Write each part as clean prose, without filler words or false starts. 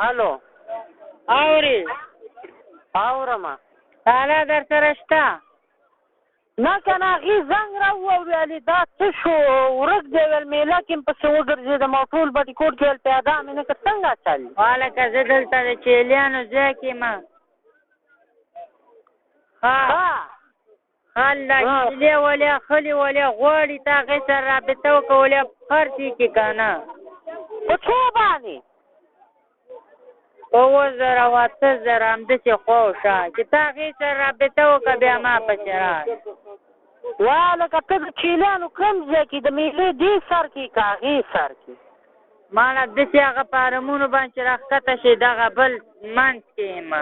الو اوري اورم تاله در سره شته نه که نه هغې زنګ راوویلې دا څه شو ورک دی ویل میله کې م پسې وګرځېدم او ټول بټي کوټ کې ویل پیاده مې نه که څنګه چل هلکه زه دلته د چیلیانو ځای کې یم هله چیلې ولې خلي ولې غواړي تا هغې سره رابطه وکړه ولې خرڅ یې کړي که نه په څو باندې په 2000 او 8000 همداسې خوا و شا چې تا هغې سره رابطه وکړه بیا ما پسې راغله والکه ته د چیلیانو کوم ځای کې د میلې دې سر کې که هغې سر کې ما نه داسې هغه فارمونو باندې چې راښکته شي دغه بل منځ کې یم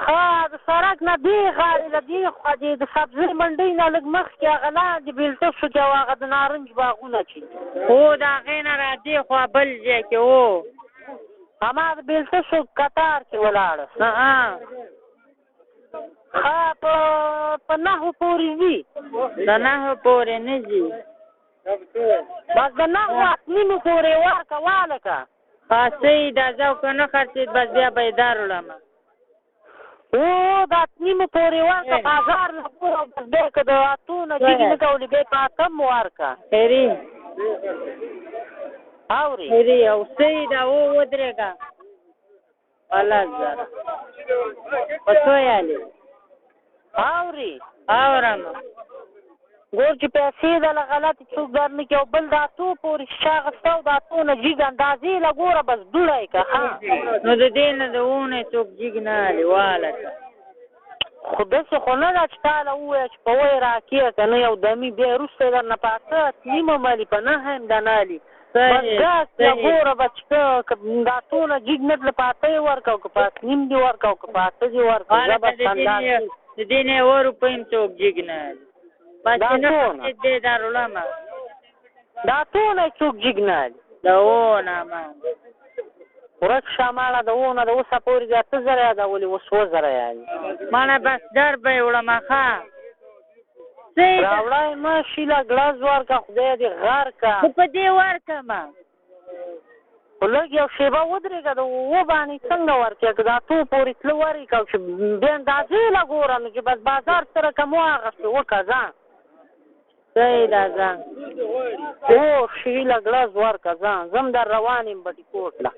ښه د سړک نه دې غاړې له دې خوا دې د سبزۍ منډۍ نه لږ مخکې هغه لاندې بېلته شو کې او هغه د نارنج باغونه چې هو د هغې نه را دې خوا بل ځای کې و هما د بېلته شو کتار کې ولاړه ښه په 9 پورې ځي د 9 پورې نه ځي بس د 9 نیمو پورې ورکه والکه ښه صحیح ده زه که نه خرڅېد بس بیا به یې دروړم او د نیمو پورې ورکه بازار نه پوره بس بیا که د اتو نه جګې نه کولې بیا په اتم ورکه خیري اورې خیري او صحیح ده ودرېږه 10000 په څو یالې اورې اورم ګور چې پیسې دله غلطې څوک در نه کړي او بل د اتو پورې شیشه اخېسته او د اتو نه جګ اندازې له ګوره بس دوړه یې که نو د دې نه د اونۍ څوک جګ نه هلي والکه خو داسې خو نه ده چې تا له ووایه چې په وی راکړې که نه یو دمي بیا وروسته یې در نه په اته نیمه مالي په 9 هم ده نه هلي بس ګاس له ګوره بس چې د اتو نه جګ نه تله په اته یې ورکړه او که په 8.5 دې ورکړه او که په 8 دې ورکړه د دې نه 1 روپۍ هم څوک جګ نه هلي بس چې نه خرڅېد بیا یې دروړم د اتو نه څوک جګ نه هلي د اوونه ما ورک شه ماړه د اوونه د اوسه پورې د 8000 یاده ولې اوس 2000 یادي ماړه بس در به یې وړم ښه راوړی مه شیله ګړز ورکه خدای دې غر که خو په دې ورکړمه خو لږ یو شېبه ودرېږه د 7 باندې څنګه ورکړې که د اتو پورې تله ورکړه چې بیا اندازې له ګوره نو چې بس بازار سره که مو اخېستې وکړه ځه صحیح ده ځه او شیله ګړز ورکړه ځه زم در روان یم بټي کوټ له